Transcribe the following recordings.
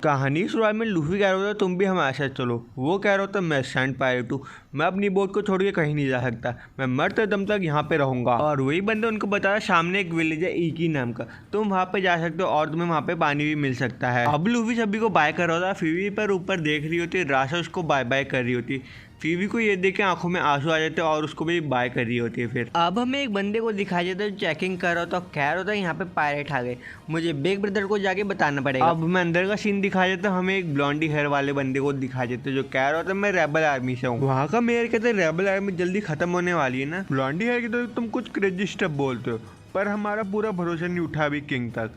कहानी की शुरुआत में लूफी कह रहा था तुम भी हमारे साथ चलो। वो कह रहा था मैं सैंड पायरेट हूँ, मैं अपनी बोट को छोड़ के कहीं नहीं जा सकता, मैं मरते दम तक यहाँ पे रहूंगा। और वही बंदे उनको बताया सामने एक विलेज है ईकी नाम का, तुम वहाँ पे जा सकते हो और तुम्हें वहाँ पे पानी भी मिल सकता है। अब लूफी सभी को बाय कर रहा था, फीवी पर ऊपर देख रही होती, राशा उसको बाय बाय कर रही होती। फीवी को ये देख के आंखों में आंसू आ जाते और उसको भी बाय कर रही होती है। फिर अब हमें एक बंदे को दिखाई देता है जो चेकिंग कर रहा था, कह रहा था यहाँ पे पायरेट आ गए, मुझे बिग ब्रदर को जाके बताना पड़ेगा। अब हमें अंदर का सीन दिखाई देता, हमें एक ब्लॉन्डी हेयर वाले बंदे को दिखाई देते जो कह रहा था मैं रेबल आर्मी से हूँ। वहाँ का मेयर कहते रेबल आर्मी जल्दी खत्म होने वाली है ना। ब्लॉन्डी हेयर की तो तुम कुछ क्रेजी स्टेप बोलते हो, पर हमारा पूरा भरोसा नहीं उठा अभी किंग तक,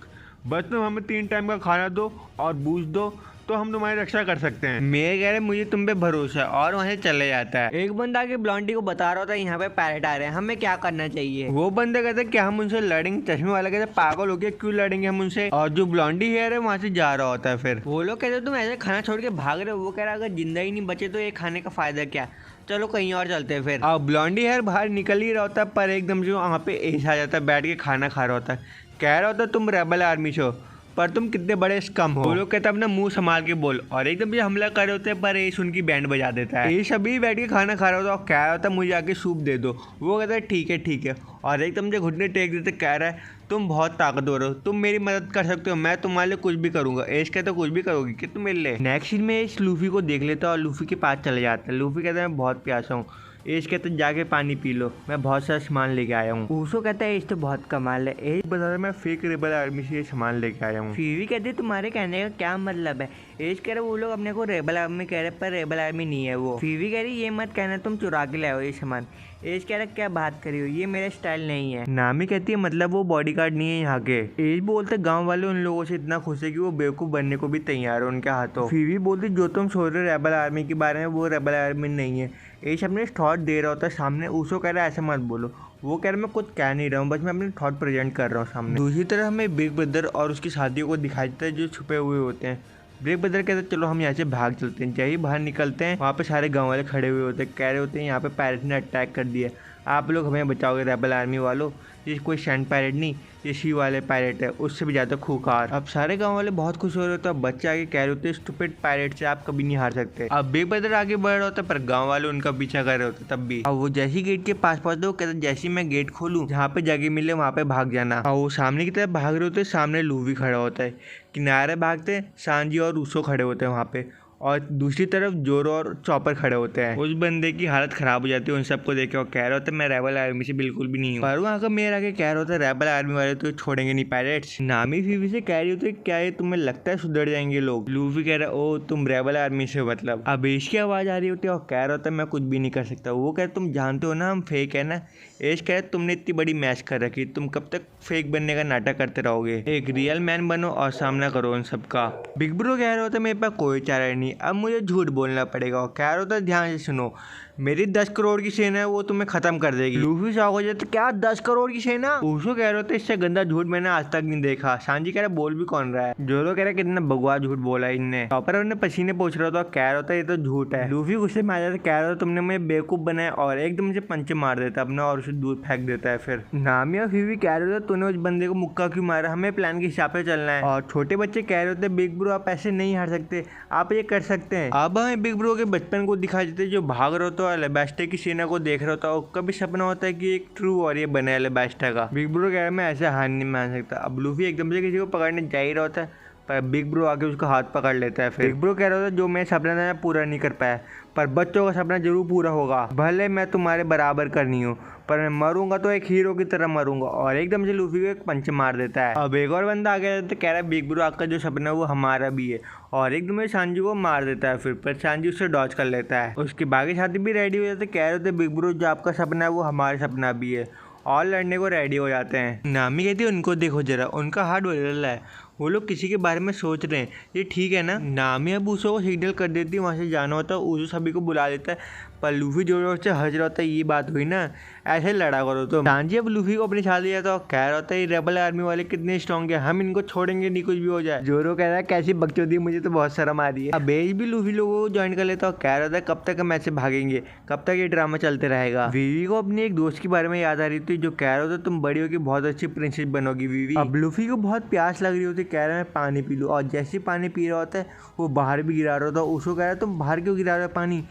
बस तुम हमें 3 टाइम का खाना दो और बूझ दो तो हम तुम्हारी रक्षा कर सकते हैं। मेयर कह रहे मुझे तुम पे भरोसा है और वहाँ से चले जाता है। एक बंदा आके ब्लॉन्डी को बता रहा था यहाँ पे पायरेट आ रहे हैं, हमें क्या करना चाहिए। वो बंदे कहते क्या हम उनसे लड़ेंगे, चश्मे वाला कहते पागल हो गया क्यों लड़ेंगे हम उनसे। और जो ब्लॉन्डी हेयर है वहाँ से जा रहा होता है। फिर वो लोग कहते तुम ऐसे खाना छोड़ के भाग रहे हो। वो कह रहा अगर जिंदा ही नहीं बचे तो ये खाने का फायदा क्या, चलो कहीं और चलते हैं। फिर अब ब्लॉन्डी हेयर बाहर निकल ही रहा होता है, पर एकदम से वहाँ पे एस आ जाता है, बैठ के खाना खा रहा होता है, कह रहा होता तुम रेबल आर्मी से हो पर तुम कितने बड़े स्कम हो। वो लोग कहते हैं अपना मुंह संभाल के बोल, और एकदम से हमला कर रहे होते हैं पर एस उनकी बैंड बजा देता है। एस अभी बैठ के खाना खा रहा होता है और कह रहा होता मुझे आके सूप दे दो। वो कहता है ठीक है, और एकदम से घुटने टेक देते, कह रहा है तुम बहुत ताकतवर हो, तुम मेरी मदद कर सकते हो, मैं तुम्हारे लिए कुछ भी करूंगा। एश कहता कुछ भी करोगी कि तुम मेरे लिए। नेक्स्ट सीन में एश लूफी को देख लेता है और लूफी के पास चले जाता है। लूफी कहता है मैं बहुत प्यासा हूँ। एश कहते जाके पानी पी लो, मैं बहुत सारा सामान लेके आया हूँ। ऊसो कहता है एश तो बहुत कमाल है। एश बता रहा मैं फेक रेबल आर्मी से ये सामान लेके आया हूँ। फीवी कहती है तुम्हारे कहने का क्या मतलब है। एश कह रहे वो लोग अपने को रेबल आर्मी कह रहे पर रेबल आर्मी नहीं है वो। फीवी कह रही ये मत कहना तुम चुरा के लाए हो ये सामान। एश कह रहा क्या बात करी हो, ये मेरा स्टाइल नहीं है। नामी कहती है मतलब वो बॉडीगार्ड नहीं है यहाँ के। एश बोलते गांव वाले उन लोगों से इतना खुश है कि वो बेवकूफ बनने को भी तैयार है उनके हाथों। फीवी बोलती जो तुम सोच रहे हो रेबल आर्मी के बारे में वो रेबल आर्मी नहीं है। एश अपने थॉट दे रहा होता है सामने। ऊसो कह रहा है ऐसे मत बोलो। वो कह रहा मैं कुछ कह नहीं रहा हूँ, बस मैं अपने थॉट प्रेजेंट कर रहा हूँ सामने। दूसरी तरफ हमें बिग ब्रदर और उसकी साथियों को दिखाई देता है जो छुपे हुए होते हैं। बिग ब्रदर कहते हैं चलो हम यहाँ से भाग चलते हैं। जैसे ही बाहर निकलते हैं वहाँ पे सारे गाँव वाले खड़े हुए होते हैं, कह रहे होते हैं यहाँ पे पायरेट ने अटैक कर दिया, आप लोग हमें बचाओगे रेबल आर्मी वालों। ये कोई सैंड पायरेट नहीं, ये सी वाले पायरेट है, उससे भी ज़्यादा खूंखार। अब सारे गांव वाले बहुत खुश हो रहे होते हैं। बच्चे आगे कह रहे होते हैं स्टूपिड पायरेट से आप कभी नहीं हार सकते। अब बिग ब्रदर आगे बढ़ रहा होता है पर गांव वाले उनका पीछा कर रहे होते तब भी। अब वो जैसी गेट के पास पहुंचते वो कहते जैसे मैं गेट खोलूँ जहाँ पे जगह मिले वहाँ पे भाग जाना। और वो सामने की तरफ भाग रहे होते, सामने लूफी खड़ा होता है, किनारे भागते सांजी और ऊसो खड़े होते हैं वहाँ पे, और दूसरी तरफ जोरो और चॉपर खड़े होते हैं। उस बंदे की हालत खराब हो जाती है उन सबको देख के, और कह रहा होता है मैं रेबल आर्मी से बिल्कुल भी नहीं हूँ। पर वहाँ का मेयर आके कह रहा होता है रेबल आर्मी वाले तो छोड़ेंगे नहीं पायरेट्स। नामी फीवी से कह रही होती है क्या ये तुम्हें लगता है सुधर जाएंगे लोग। लूफी कह रहा है ओ तुम रेबल आर्मी से मतलब। अब एश की आवाज़ आ रही होती है और कह रहा होता है मैं कुछ भी नहीं कर सकता। वो कह तुम जानते हो ना हम फेक है ना। एश कह तुमने इतनी बड़ी मैच कर रखी, तुम कब तक फेक बनने का नाटक करते रहोगे, एक रियल मैन बनो और सामना करो उन सबका। बिग ब्रो कह रहा होता है मेरे पास कोई चारा नहीं, अब मुझे झूठ बोलना पड़ेगा। और कह रहा होता है ध्यान से सुनो, मेरी 10 करोड़ की सेना है वो तुम्हें खत्म कर देगी। लूफी शॉक हो जाता है क्या 10 करोड़ की सेना। ऊसो कह रहा होता है इससे गंदा झूठ मैंने आज तक नहीं देखा। सांजी कह रहा बोल भी कौन रहा है। जोरो कह रहा कितना बगवा झूठ बोला इनने। टॉपर उन्हें पसीने पूछ रहा था, कह रहा होता ये तो झूठ है। लूफी गुस्से में आ जाता, कह रहा था तुमने मुझे बेवकूफ बनाया, और एकदम से पंचे मार देता अपना और उसे दूर फेंक देता है। फिर नामी और फीवी कह रहे थे तूने उस बंदे को मुक्का क्यों मारा, हमें प्लान के हिसाब से चलना है। और छोटे बच्चे कह रहे होते बिग ब्रो आप ऐसे नहीं हार सकते, आप ये कर सकते हैं। अब हमें बिग ब्रो के बचपन को दिखा देते जो भाग रहा होता है अलेबास्टर की सेना को देख रहा होता है। उसका भी सपना होता है कि एक ट्रू वॉरियर बने अलेबास्टर का। बिग ब्रो कह रहा है मैं ऐसे हार नहीं मान सकता। अब लूफी एकदम से किसी को पकड़ने जा ही रहा होता है पर बिग ब्रो आके उसका हाथ पकड़ लेता है। फिर बिग ब्रो कह रहा होता है जो मैं सपना था पूरा नहीं कर पाया, पर बच्चों का सपना जरूर पूरा होगा, भले मैं तुम्हारे बराबर कर नहीं हूँ, पर मैं मरूंगा तो एक हीरो की तरह मरूंगा। और एकदम से लूफी को एक पंच मार देता है। अब एक और बंदा आ गया तो कह रहा है बिग ब्रो आपका जो सपना है वो हमारा भी है, और एकदम से सांजी को मार देता है। फिर पर सांजी उससे डॉज कर लेता है। उसके बाकी साथी भी रेडी हो जाते, कह रहे थे बिग ब्रो जो आपका सपना है वो हमारा सपना भी है, और लड़ने को रेडी हो जाते हैं। नामी कहती है उनको देखो जरा, उनका हार्ट बदल रहा है, वो लोग किसी के बारे में सोच रहे हैं, ये ठीक है ना। नामी अब ऊसो को सिग्नल कर देती है वहाँ से जाना होता है। ऊसो सभी को बुला लेता है पर लूफी जोर से हंस रहा होता है, ये बात हुई ना, ऐसे लड़ा करो। तो सांजी अब लूफी को अपने साथ ले जाता है और कह रहा होता है ये रेबल आर्मी वाले कितने स्ट्रॉन्ग है, हम इनको छोड़ेंगे नहीं कुछ भी हो जाए। जोरो कह रहा है कैसी बकचोदी, मुझे तो बहुत शर्म आ रही है। अब एज भी लूफी लोगों को ज्वाइन कर लेता है और कह रहा था कब तक हम ऐसे भागेंगे, कब तक ये ड्रामा चलते रहेगा। वीवी को अपनी एक दोस्त के बारे में याद आ रही थी जो कह रहा था तुम बड़ी होगी बहुत अच्छी प्रिंसेस बनोगी वीवी। अब लूफी को बहुत प्यास लग रही होती, कह रहा है मैं पानी पी लूँ, और जैसे ही पानी पी रहा होता है वो बाहर भी गिरा रहा होता है। उसको कह रहा है तुम बाहर क्यों गिरा रहे हो पानी,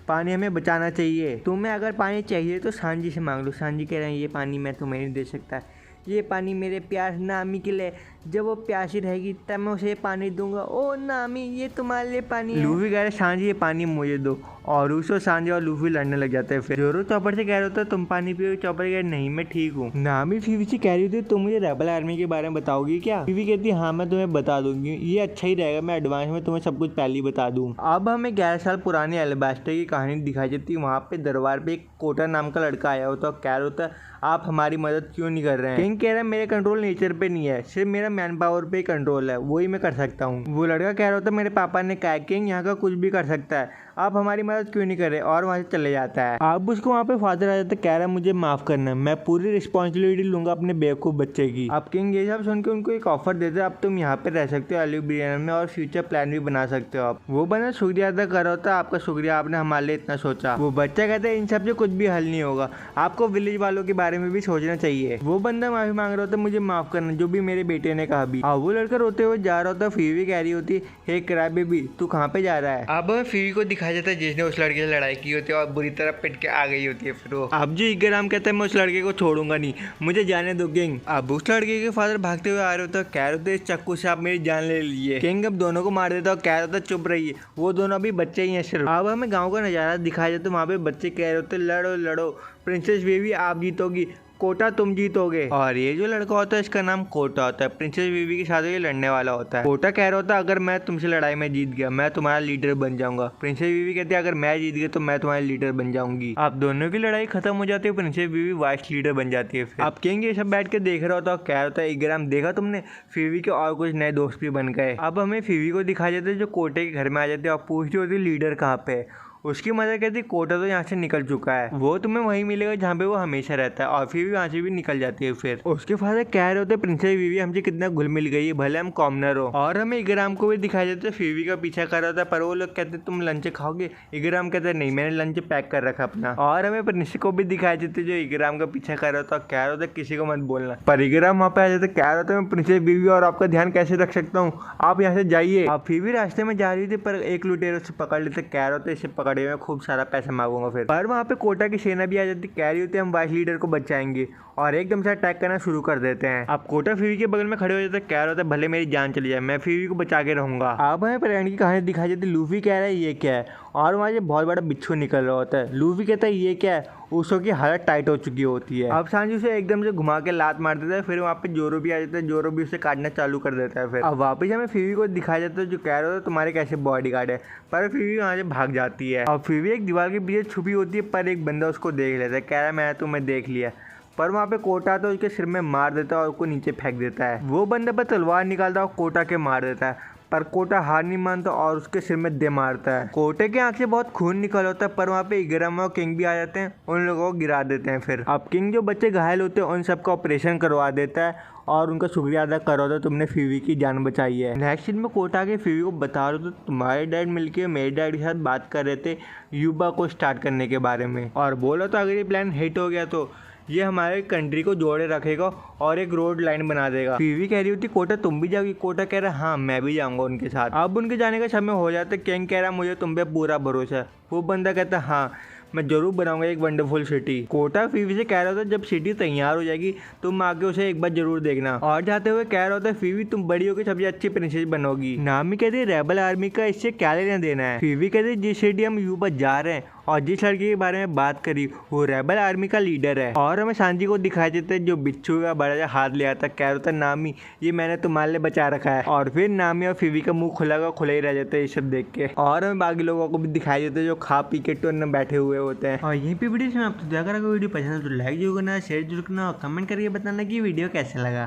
पानी हमें बचाना चाहिए, तुम्हें अगर पानी चाहिए तो सांजी से मांग लो। सांजी कह रहे हैं ये पानी मैं तुम्हें नहीं दे सकता, ये पानी मेरे प्यास नामी के लिए, जब वो प्यासी रहेगी तब मैं उसे पानी दूंगा। ओ नामी ये तुम्हारे लिए पानी है। लूफी कह रहे सांजी ये पानी मुझे दो, और उसको सांजी और लूफी लड़ने लग जाते हैं। फिर जोरो चॉपर से कह रहे होता तुम पानी पियो, चॉपर कह नहीं मैं ठीक हूँ। नामी फीवी से कह रही थी तुम मुझे रेबल आर्मी के बारे में बताओगी क्या। फीवी कहती हाँ मैं तुम्हें बता दूंगी, ये अच्छा ही रहेगा, मैं एडवांस में तुम्हें सब कुछ पहले ही बता दूँ। अब हमें 11 साल पुरानी एल्बास्टर की कहानी दिखाई देती है। वहाँ पे दरबार पे एक कोटा नाम का लड़का आया होता है, कह रहा होता आप हमारी मदद क्यों नहीं कर रहे हैं। किंग कह रहा है मेरे कंट्रोल नेचर पे नहीं है, सिर्फ मेरा मैन पावर पे कंट्रोल है, वही मैं कर सकता हूँ। वो लड़का कह रहा होता मेरे पापा ने कहा किंग यहाँ का कुछ भी कर सकता है, आप हमारी मदद क्यों नहीं कर रहे, और वहाँ से चले जाता है। अब उसको वहाँ पे फादर आ जाता है, कह रहा है मुझे माफ करना, मैं पूरी रिस्पॉन्सिबिलिटी लूंगा अपने बेवकूफ़ बच्चे की। अब किंग ये सब सुन के उनको एक ऑफर देते हैं, अब तुम यहाँ पे रह सकते हो अल्यूब्रियन में, और फ्यूचर प्लान भी बना सकते हो आप। वो बंदा शुक्रिया अदा कर रहा होता है, आपका शुक्रिया आपने हमारे लिए इतना सोचा। वो बच्चा कहता है इन सब से कुछ भी हल नहीं होगा, आपको विलेज वालों के बारे में भी सोचना चाहिए। वो बंदा माफी मांग रहा होता है मुझे माफ करना जो भी मेरे बेटे ने कहा भी। वो लड़का रोते हुए जा रहा होता है, फीवी कह रही होती हे क्राई बेबी तू कहाँ पे जा रहा है। अब फीवी को दिखाया जाता है जिसने उस लड़के से लड़ाई की होती है और बुरी तरह पिट के आ गई होती है। फिर वो अब जो इग्राम कहता है मैं उस लड़के को छोड़ूंगा नहीं, मुझे जाने दो किंग। अब उस लड़के के फादर भागते हुए आ रहे होते हैं, कह रहे होते इस चाकू से आप मेरी जान ले लीजिए। किंग अब दोनों को मार देता है, कह रहा होता चुप रहिए, वो दोनों अभी बच्चे ही हैं सिर्फ। अब हमें गाँव का नजारा दिखाया जाता है, वहाँ पे बच्चे कह रहे होते लड़ो लड़ो, प्रिंसेस बेबी आप जीतोगी, कोटा तुम जीतोगे। और ये जो लड़का होता है इसका नाम कोटा होता है, प्रिंसेस बीवी के साथ ये लड़ने वाला होता है। कोटा कह रहा होता है अगर मैं तुमसे लड़ाई में जीत गया मैं तुम्हारा लीडर बन जाऊंगा। प्रिंसेस बीवी कहती है अगर मैं जीत गया तो मैं तुम्हारी लीडर बन जाऊंगी। आप दोनों की लड़ाई खत्म हो जाती है, प्रिंसेस बीवी वाइस लीडर बन जाती है। फिर आप किंग ये सब बैठ के देख रहा होता है, कह रहा होता है इग्राम देखा तुमने फीवी के और कुछ नए दोस्त भी बन गए। अब हमें फीवी को दिखाया जाता है जो कोटे के घर में आ जाते हैं और पूछती होती है लीडर कहाँ पे है। उसकी मदर कहती कोटा तो यहाँ से निकल चुका है, वो तुम्हें वहीं मिलेगा जहाँ पे वो हमेशा रहता है, और फिर भी वहाँ से भी निकल जाती है। फिर उसके फादर कह रहे होते प्रिंसेस बीवी हमसे कितना घुल मिल गई है, भले हम कॉमनर हो। और हमें इग्राम को भी दिखाया जाता है फीवी का पीछा कर रहा था, पर वो लोग कहते तुम लंच खाओगे, इग्राम कहते नहीं मैंने लंच पैक कर रखा अपना। और हमें प्रिंसेस को भी दिखाया जाते जो इग्राम का पीछा कर रहा था, कह रहा होता किसी को मत बोलना, पर इग्राम वहाँ पे आ जाते कह रहा था मैं प्रिंसेस बीवी और आपका ध्यान कैसे रख सकता हूँ, आप यहाँ से जाइए। आप फीवी रास्ते में जा रही थी पर एक लुटेरे से पकड़ लेते, कह रहा होता इसे पकड़े हुए खूब सारा पैसा मांगूंगा। फिर पर वहाँ पे कोटा की सेना भी आ जाती, कह रही होती है हम वाइस लीडर को बचाएंगे, और एकदम से अटैक करना शुरू कर देते हैं। अब कोटा फीवी के बगल में खड़े हो जाते, कह रहा होता है भले मेरी जान चली जाए मैं फीवी को बचा के रहूंगा। अब हमें प्रेम की कहानी दिखाई जाती, लूफी कह रहा है ये क्या है, और वहाँ से बहुत बड़ा बिच्छू निकल रहा होता है। लूफी कहता है ये क्या है, उसो की हालत टाइट हो चुकी होती है। अब सांजी उसे एकदम से घुमा के लात मार देता है, फिर वहाँ पे जोरो भी आ जाता है, जोरो भी उसे काटना चालू कर देता है। फिर अब वापस हमें फीवी को दिखाया जाता है जो कह रहा था तुम्हारे कैसे बॉडीगार्ड है, पर फीवी वहाँ से भाग जाती है। अब फीवी एक दीवार के पीछे छुपी होती है, पर एक बंदा उसको देख लेता है, कह रहा है मैंने तुम्हें देख लिया, पर वहाँ पे कोटा तो उसके सिर में मार देता है और उसको नीचे फेंक देता है। वो बंदा पर तलवार निकालता है और कोटा के मार देता है, पर कोटा हार नहीं मानता और उसके सिर में दे मारता है। कोटे के आंख से बहुत खून निकल होता है, पर वहाँ पे इग्राम और किंग भी आ जाते हैं, उन लोगों को गिरा देते हैं। फिर अब किंग जो बच्चे घायल होते हैं उन सबका ऑपरेशन करवा देता है और उनका शुक्रिया अदा करो तो तुमने फीवी की जान बचाई है। नेक्स्ट सीन में कोटा के फीवी को बता रहे तो तुम्हारे डैड मिलके मेरे डैड के साथ बात कर रहे थे युबा को स्टार्ट करने के बारे में, और बोला तो अगर ये प्लान हिट हो गया तो ये हमारे कंट्री को जोड़े रखेगा और एक रोड लाइन बना देगा। फीवी कह रही होती कोटा तुम भी जाओगी, कोटा कह रहा हाँ मैं भी जाऊंगा उनके साथ। अब उनके जाने का समय हो जाता है, किंग कह रहा मुझे तुम पे पूरा भरोसा है, वो बंदा कहता हाँ मैं जरूर बनाऊंगा एक वंडरफुल सिटी। कोटा फीवी से कह रहा था जब सिटी तैयार हो जाएगी तुम आके उसे एक बार जरूर देखना, और जाते हुए कह रहा होता फीवी तुम बड़ी होकर सबसे अच्छी प्रिंसेस बनोगी। नामी कहती रेबल आर्मी का इससे क्या लेना देना है। फीवी कहती जिस सिटी हम यूबा जा रहे हैं और जिस लड़के के बारे में बात करी वो रेबल आर्मी का लीडर है। और हमें सांजी को दिखाई देते जो बिच्छू का बड़ा सा हाथ ले आता, कह रहा था नामी ये मैंने तुम्हारे लिए बचा रखा है, और फिर नामी और फीवी का मुंह खुला का खुला ही रह जाता है ये सब देख के। और हमें बाकी लोगों को भी दिखाई देते जो खा पी के टोन में बैठे हुए होते हैं। और यहीं पे वीडियो में आपको अगर वीडियो पसंद है तो लाइक जरूर करना, शेयर जरूर करना और कमेंट करके बताना कि वीडियो कैसा लगा।